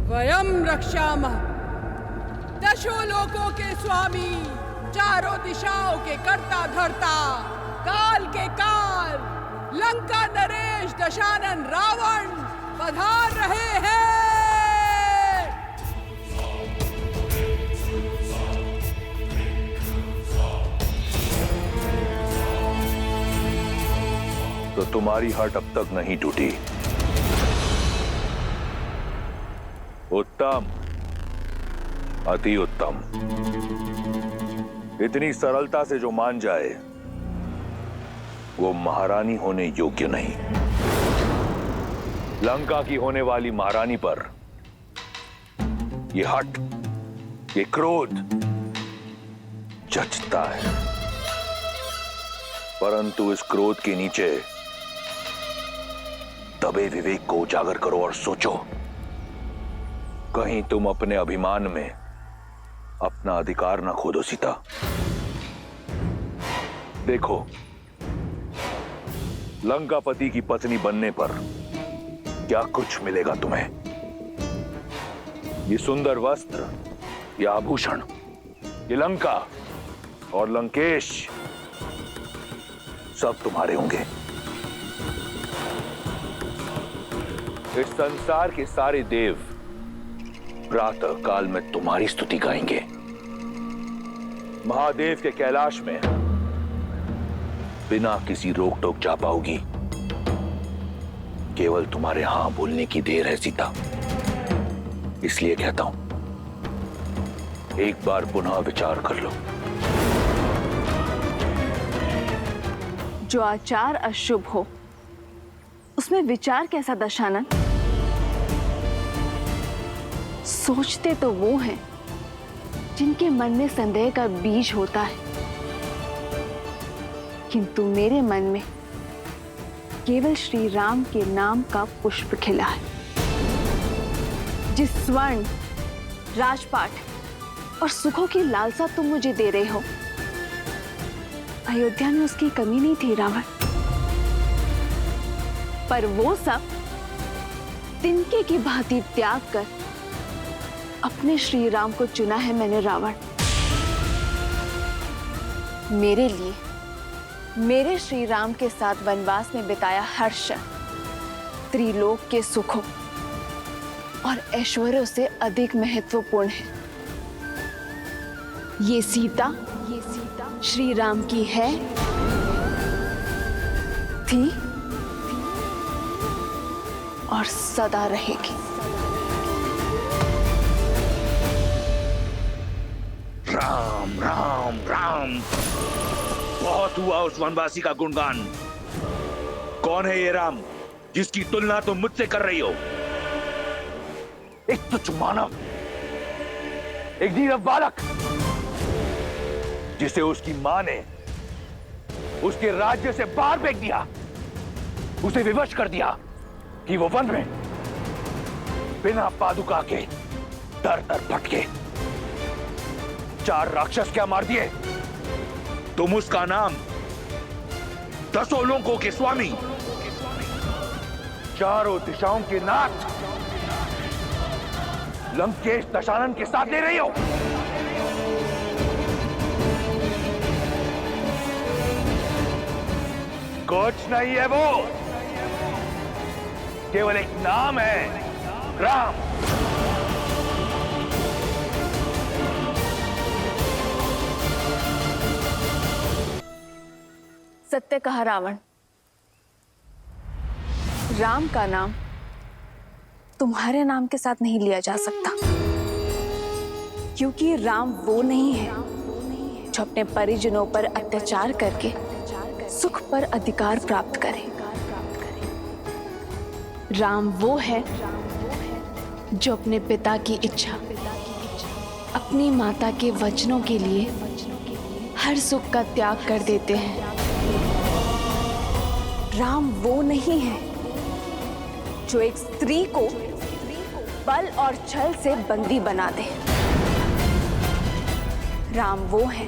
वयम रक्षामः। दशो लोकों के स्वामी, चारों दिशाओं के कर्ता धर्ता, काल के काल, लंका नरेश दशानन रावण पधार रहे हैं। तो तुम्हारी हट अब तक नहीं टूटी। उत्तम, अति उत्तम। इतनी सरलता से जो मान जाए वो महारानी होने योग्य नहीं। लंका की होने वाली महारानी पर ये हट, ये क्रोध जचता है, परंतु इस क्रोध के नीचे दबे विवेक को उजागर करो और सोचो, कहीं तुम अपने अभिमान में अपना अधिकार ना खो दो। सीता, देखो, लंकापति की पत्नी बनने पर क्या कुछ मिलेगा तुम्हें। ये सुंदर वस्त्र, ये आभूषण, ये लंका और लंकेश सब तुम्हारे होंगे। इस संसार के सारे देव प्रातः काल में तुम्हारी स्तुति गाएंगे। महादेव के कैलाश में बिना किसी रोक टोक जा पाओगी। केवल तुम्हारे हां बोलने की देर है सीता। इसलिए कहता हूं, एक बार पुनः विचार कर लो। जो आचार अशुभ हो उसमें विचार कैसा दशानन? सोचते तो वो हैं जिनके मन में संदेह का बीज होता है, किंतु मेरे मन में केवल श्री राम के नाम का पुष्प खिला है। जिस स्वर्ण, राजपाट और सुखों की लालसा तुम मुझे दे रहे हो, अयोध्या में उसकी कमी नहीं थी रावण। पर वो सब तिनके की भांति त्याग कर अपने श्री राम को चुना है मैंने रावण। मेरे लिए, मेरे श्री राम के साथ वनवास में बिताया हर क्षण त्रिलोक के सुखों और ऐश्वर्यों से अधिक महत्वपूर्ण है। ये सीता श्री राम की है, थी और सदा रहेगी। राम राम राम। बहुत हुआ उस वनवासी का गुणगान। कौन है ये राम जिसकी तुलना तुम मुझसे कर रही हो? एक तुच्छ मानव, एक नीरव बालक, जिसे उसकी मां ने उसके राज्य से बाहर फेंक दिया, उसे विवश कर दिया कि वो वन में बिना पादुका के दर दर भटके। 4 राक्षस क्या मार दिए? तुम उसका नाम दसों लोकों के स्वामी, चारों दिशाओं के नाथ लंकेश दशानन के साथ ले रही हो। कुछ नहीं है वो, केवल एक नाम है, राम। सत्य कहा रावण। राम का नाम तुम्हारे नाम के साथ नहीं लिया जा सकता, क्योंकि राम वो नहीं है जो अपने परिजनों पर अत्याचार करके सुख पर अधिकार प्राप्त करे। राम वो है जो अपने पिता की इच्छा, अपनी माता के वचनों के लिए हर सुख का त्याग कर देते हैं। राम वो नहीं है जो एक स्त्री को बल और छल से बंदी बना दे। राम वो है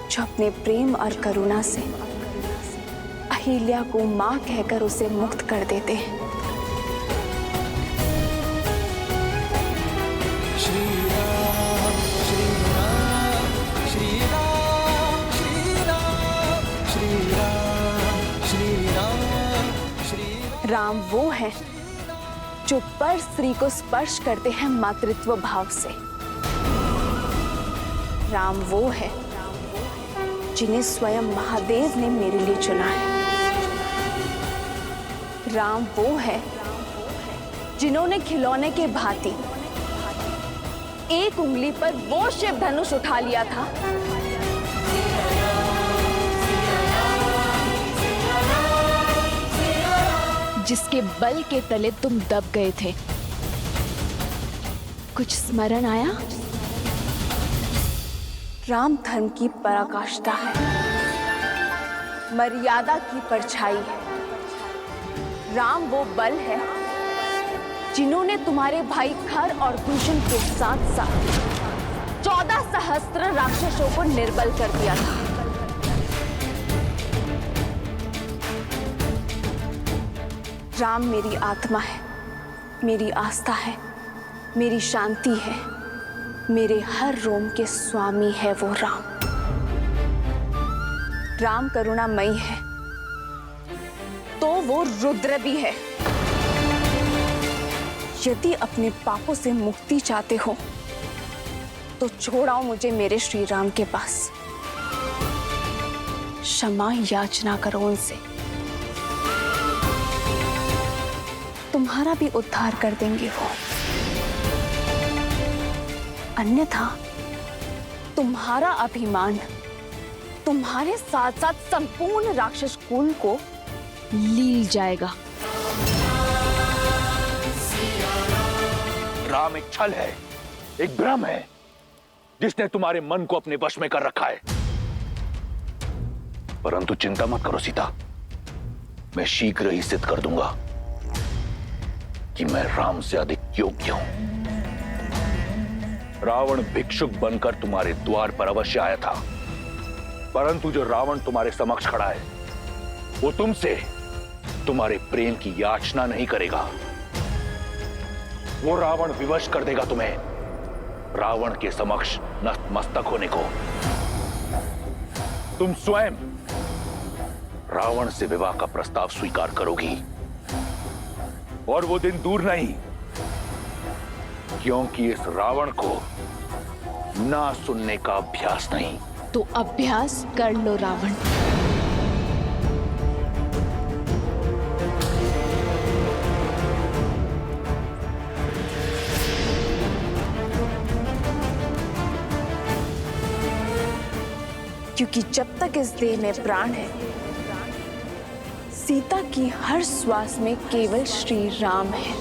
जो अपने प्रेम और करुणा से अहिल्या को मां कहकर उसे मुक्त कर देते हैं। राम वो है जो पर स्त्री को स्पर्श करते हैं मातृत्व भाव से। राम वो है जिन्हें स्वयं महादेव ने मेरे लिए चुना है। राम वो है जिन्होंने खिलौने के भांति एक उंगली पर वो शिव धनुष उठा लिया था जिसके बल के तले तुम दब गए थे। कुछ स्मरण आया? राम धर्म की पराकाष्ठा है, मर्यादा की परछाई है। राम वो बल है जिन्होंने तुम्हारे भाई खर और दूषण के साथ साथ 14 सहस्त्र राक्षसों को निर्बल कर दिया था। राम मेरी आत्मा है, मेरी आस्था है, मेरी शांति है, मेरे हर रोम के स्वामी है वो राम। राम करुणामयी है तो वो रुद्र भी है। यदि अपने पापों से मुक्ति चाहते हो तो छोड़ाओ मुझे मेरे श्री राम के पास। क्षमा याचना करो उनसे, तुम्हारा भी उद्धार कर देंगे वो। अन्यथा तुम्हारा अभिमान तुम्हारे साथ साथ संपूर्ण राक्षस कुल को लील जाएगा। राम एक छल है, एक भ्रम है जिसने तुम्हारे मन को अपने वश में कर रखा है। परंतु चिंता मत करो सीता, मैं शीघ्र ही सिद्ध कर दूंगा कि मैं राम से अधिक योग्य हूं। रावण भिक्षुक बनकर तुम्हारे द्वार पर अवश्य आया था, परंतु जो रावण तुम्हारे समक्ष खड़ा है वो तुमसे तुम्हारे प्रेम की याचना नहीं करेगा। वो रावण विवश कर देगा तुम्हें रावण के समक्ष नतमस्तक होने को। तुम स्वयं रावण से विवाह का प्रस्ताव स्वीकार करोगी, और वो दिन दूर नहीं, क्योंकि इस रावण को ना सुनने का अभ्यास नहीं। तो अभ्यास कर लो रावण। क्योंकि जब तक इस देह में प्राण है, सीता की हर श्वास में केवल श्री राम है।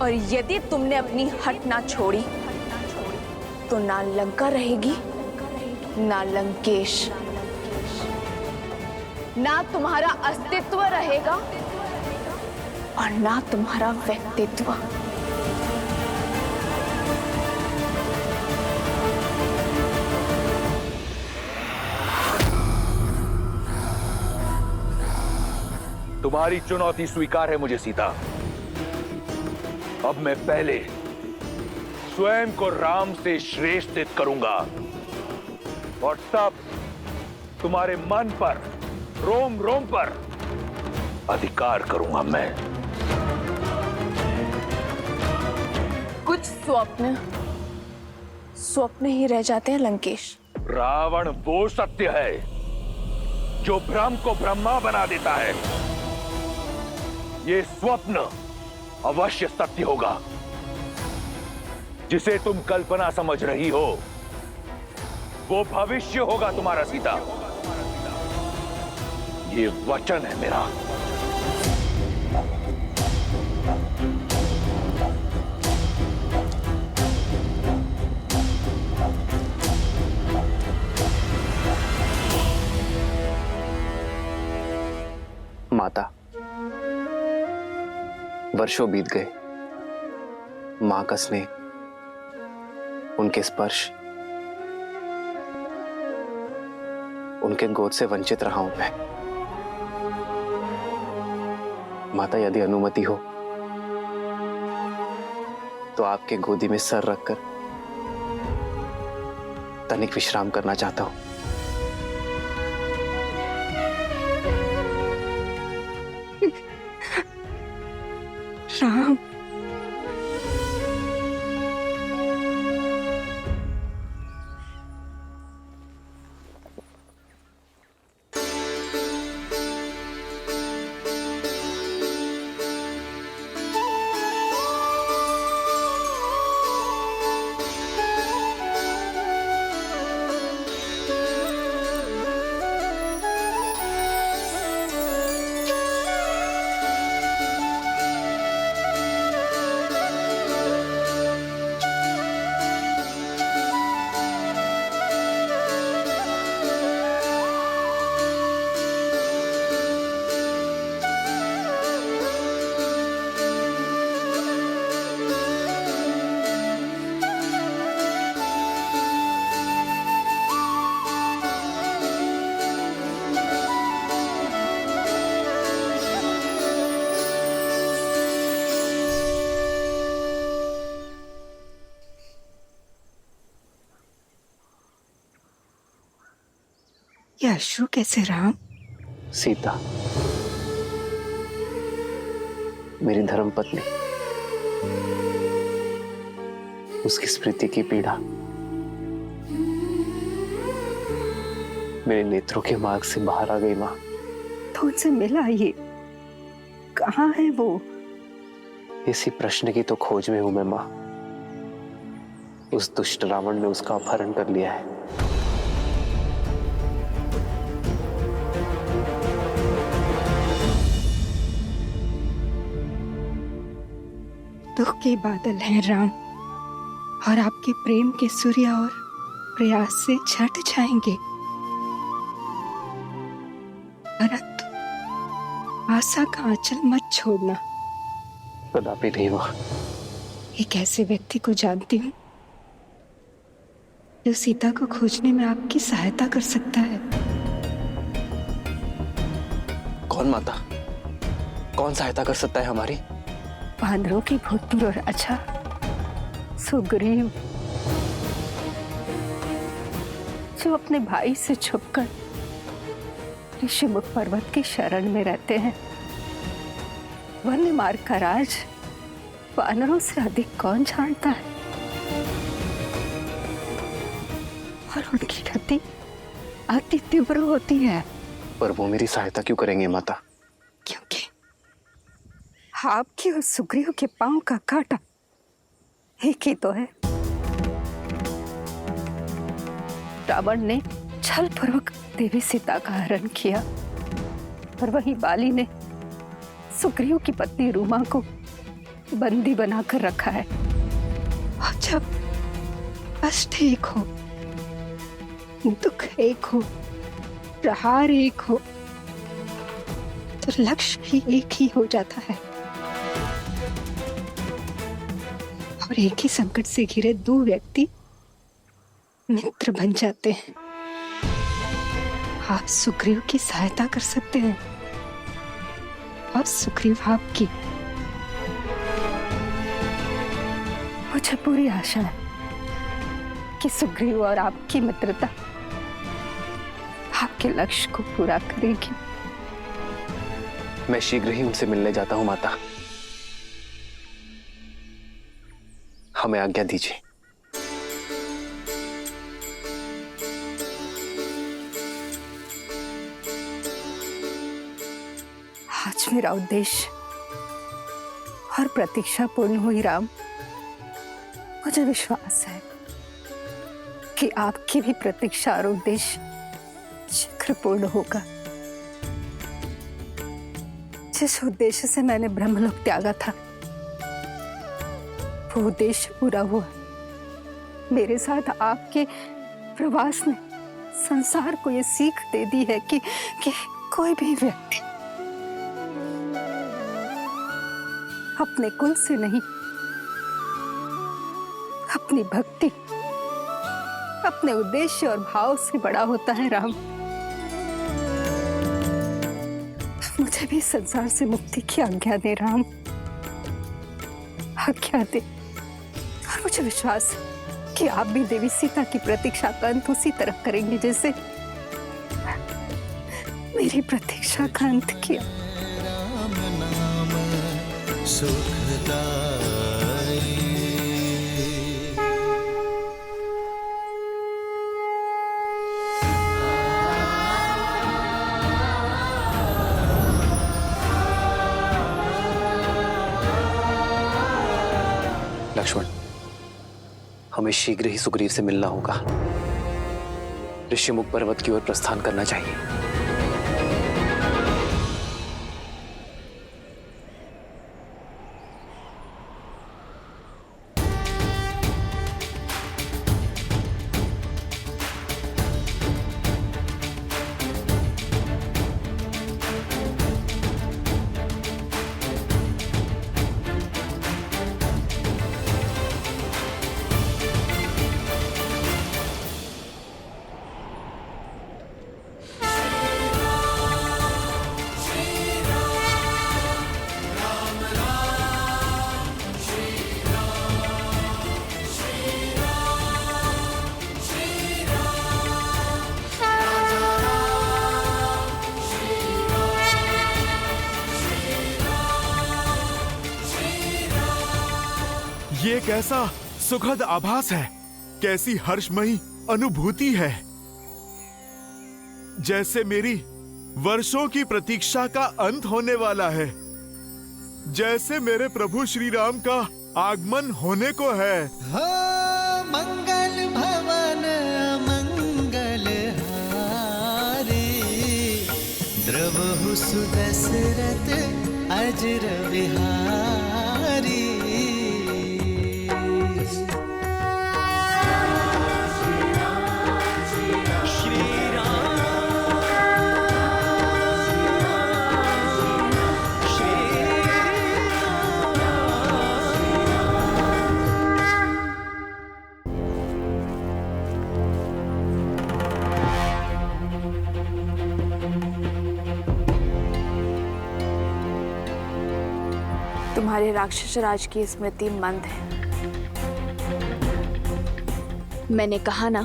और यदि तुमने अपनी हट ना छोड़ी तो ना लंका रहेगी, ना लंकेश, ना तुम्हारा अस्तित्व रहेगा और ना तुम्हारा व्यक्तित्व। तुम्हारी चुनौती स्वीकार है मुझे सीता। अब मैं पहले स्वयं को राम से श्रेष्ठ सिद्ध करूंगा और तब तुम्हारे मन पर, रोम रोम पर अधिकार करूंगा मैं। कुछ स्वप्न ही रह जाते हैं लंकेश। रावण वो सत्य है जो भ्रम को ब्रह्मा बना देता है। ये स्वप्न अवश्य सत्य होगा। जिसे तुम कल्पना समझ रही हो वो भविष्य होगा तुम्हारा सीता। ये वचन है मेरा। माता, वर्षों बीत गए। मां का स्नेह, उनके स्पर्श, उनके गोद से वंचित रहा हूं मैं। माता, यदि अनुमति हो तो आपके गोदी में सर रखकर तनिक विश्राम करना चाहता हूं। राम, ये अश्रु कैसे राम? सीता, मेरी धर्मपत्नी, उसकी स्मृति की पीड़ा मेरे नेत्रों के मार्ग से बाहर आ गई माँ। तो उनसे मिला ये? कहाँ है वो? इसी प्रश्न की तो खोज में हूं मैं माँ। उस दुष्ट रावण ने उसका अपहरण कर लिया है। दुख के बादल हैं राम, और आपके प्रेम के सूर्य और प्रयास से छट जाएंगे, परंतु आशा का आंचल मत छोड़ना। कदापि नहीं माँ। एक ऐसे व्यक्ति को जानती हूँ जो सीता को खोजने में आपकी सहायता कर सकता है। कौन माता? कौन सहायता कर सकता है हमारी? वानरों की भूतपूर्व राजा सुग्रीव, जो अपने भाई से छुपकर ऋषिमुख पर्वत की शरण में रहते हैं। वन्य मार्ग का राज वानरों से अधिक कौन जानता है? और उनकी गति अति तीव्र होती है। पर वो मेरी सहायता क्यों करेंगे माता? क्योंकि आपके और सुग्रीव के पांव का कांटा एक ही तो है। रावण ने छल पूर्वक देवी सीता का हरण किया, और वहीं बाली ने सुग्रीव की पत्नी रूमा को बंदी बनाकर रखा है। और जब कष्ट एक हो, दुख एक हो, प्रहार एक हो, तो लक्ष्य भी एक ही हो जाता है। और एक ही संकट से घिरे दो व्यक्ति मित्र बन जाते हैं। आप सुग्रीव की सहायता कर सकते हैं और सुग्रीव आपकी। मुझे पूरी आशा है कि सुग्रीव और आपकी मित्रता आपके लक्ष्य को पूरा करेगी। मैं शीघ्र ही उनसे मिलने जाता हूँ माता। हमें आज्ञा दीजिए। आज मेरा उद्देश्य और प्रतीक्षा पूर्ण हुई राम। मुझे विश्वास है कि आपकी भी प्रतीक्षा और उद्देश्य शीघ्र पूर्ण होगा। जिस उद्देश्य से मैंने ब्रह्मलोक त्यागा था, वो उद्देश्य पूरा हुआ। मेरे साथ आपके प्रवास ने संसार को ये सीख दे दी है कि कोई भी व्यक्ति अपने कुल से नहीं, अपनी भक्ति, अपने उद्देश्य और भाव से बड़ा होता है राम। मुझे भी संसार से मुक्ति की आज्ञा दे राम, आज्ञा दे। और मुझे विश्वास है कि आप भी देवी सीता की प्रतीक्षा का अंत उसी तरह करेंगे जैसे मेरी प्रतीक्षा का अंत किया। सुखदाई। लक्ष्मण, हमें शीघ्र ही सुग्रीव से मिलना होगा। ऋषिमुख पर्वत की ओर प्रस्थान करना चाहिए। ये कैसा सुखद आभास है, कैसी हर्षमयी अनुभूति है। जैसे मेरी वर्षों की प्रतीक्षा का अंत होने वाला है, जैसे मेरे प्रभु श्री राम का आगमन होने को है। हो मंगल भवन मंगल हारी, द्रवहु सुदशरथ अजर विहारी। तुम्हारे राक्षस राज की स्मृति मंद है। मैंने कहा ना,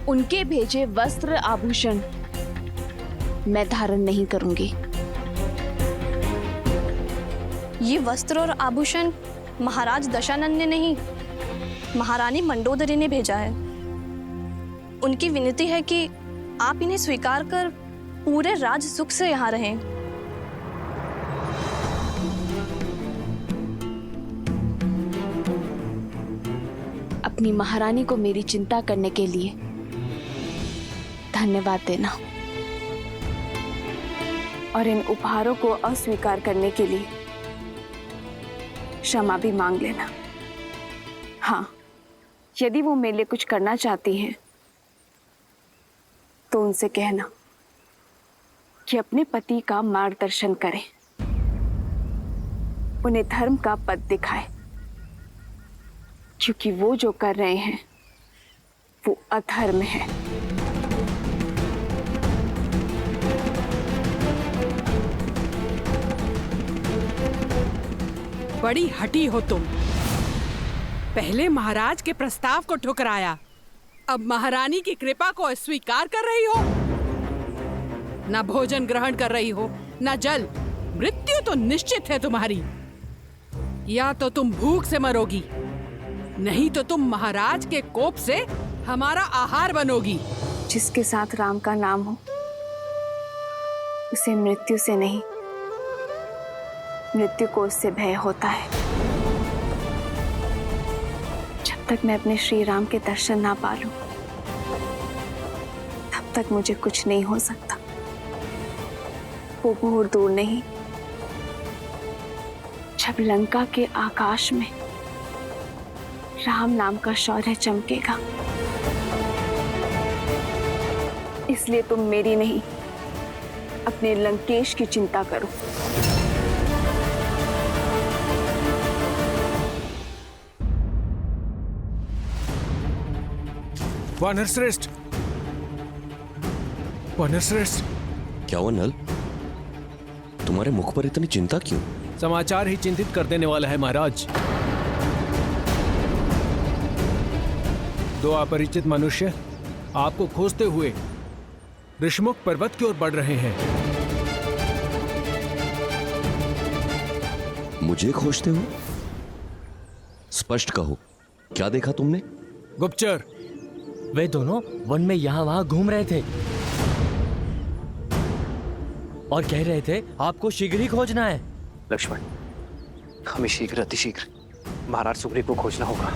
उनके भेजे वस्त्र आभूषण मैं धारण नहीं करूंगी। ये वस्त्र और आभूषण महाराज दशानन ने नहीं, महारानी मंडोदरी ने भेजा है। उनकी विनती है कि आप इन्हें स्वीकार कर पूरे राज सुख से यहाँ रहें। अपनी महारानी को मेरी चिंता करने के लिए धन्यवाद देना, और इन उपहारों को अस्वीकार करने के लिए क्षमा भी मांग लेना। हाँ, यदि वो मेरे लिए कुछ करना चाहती हैं तो उनसे कहना कि अपने पति का मार्गदर्शन करें, उन्हें धर्म का पथ दिखाए, क्योंकि वो जो कर रहे हैं वो अधर्म है। बड़ी हठी हो तुम। पहले महाराज के प्रस्ताव को ठुकराया, अब महारानी की कृपा को अस्वीकार कर रही हो। ना भोजन ग्रहण कर रही हो, ना जल। मृत्यु तो निश्चित है तुम्हारी। या तो तुम भूख से मरोगी, नहीं तो तुम महाराज के कोप से हमारा आहार बनोगी। जिसके साथ राम का नाम हो उसे मृत्यु से नहीं, मृत्यु को उससे भय होता है। जब तक मैं अपने श्री राम के दर्शन ना पा लूं, तब तक मुझे कुछ नहीं हो सकता। वो बहुत दूर नहीं, जब लंका के आकाश में राम नाम का शौर्य चमकेगा। इसलिए तुम मेरी नहीं, अपने लंकेश की चिंता करो। वानरश्रेष्ठ, वानरश्रेष्ठ। क्या हुआ नल? तुम्हारे मुख पर इतनी चिंता क्यों? समाचार ही चिंतित कर देने वाला है महाराज। दो अपरिचित मनुष्य आपको खोजते हुए ऋषिमुख पर्वत की ओर बढ़ रहे हैं। मुझे खोजते हो? स्पष्ट कहो, क्या देखा तुमने? गुप्तचर, वे दोनों वन में यहाँ वहाँ घूम रहे थे और कह रहे थे आपको शीघ्र ही खोजना है। लक्ष्मण, हमें शीघ्र अतिशीघ्र महाराज सुग्रीव को खोजना होगा।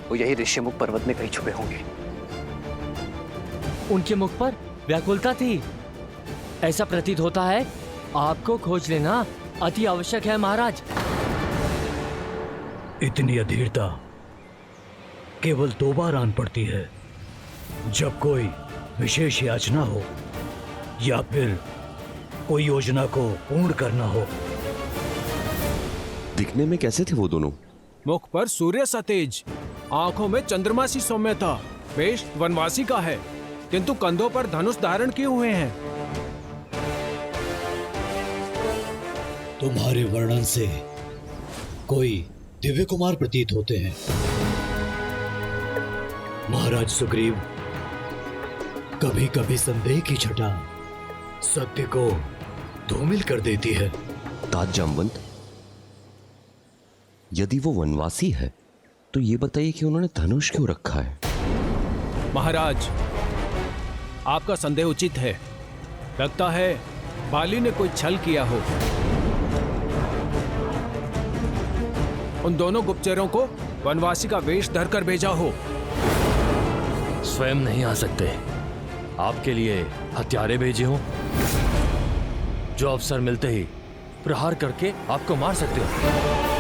वो यही ऋष्यमुख पर्वत में कहीं छुपे होंगे। उनके मुख पर व्याकुलता थी। ऐसा प्रतीत होता है आपको खोज लेना अति आवश्यक है महाराज। इतनी अधीरता केवल 2 बार आन पड़ती है, जब कोई विशेष याचना हो या फिर कोई योजना को पूर्ण करना हो। दिखने में कैसे थे वो दोनों? मुख पर सूर्य सतेज, आंखों में चंद्रमा सी सौम्यता। वेश वनवासी का है, किंतु कंधों पर धनुष धारण किए हुए हैं। तुम्हारे वर्णन से कोई दिव्य कुमार प्रतीत होते हैं। महाराज सुग्रीव, कभी कभी संदेह की छटा सत्य को धूमिल कर देती है। तात जामवंत, यदि वो वनवासी है तो ये बताइए कि उन्होंने धनुष क्यों रखा है? महाराज, आपका संदेह उचित है। लगता है बाली ने कोई छल किया हो। उन दोनों गुप्तचरों को वनवासी का वेश धरकर भेजा हो। स्वयं नहीं आ सकते, आपके लिए हत्यारे भेजे हो जो अवसर मिलते ही प्रहार करके आपको मार सकते हो।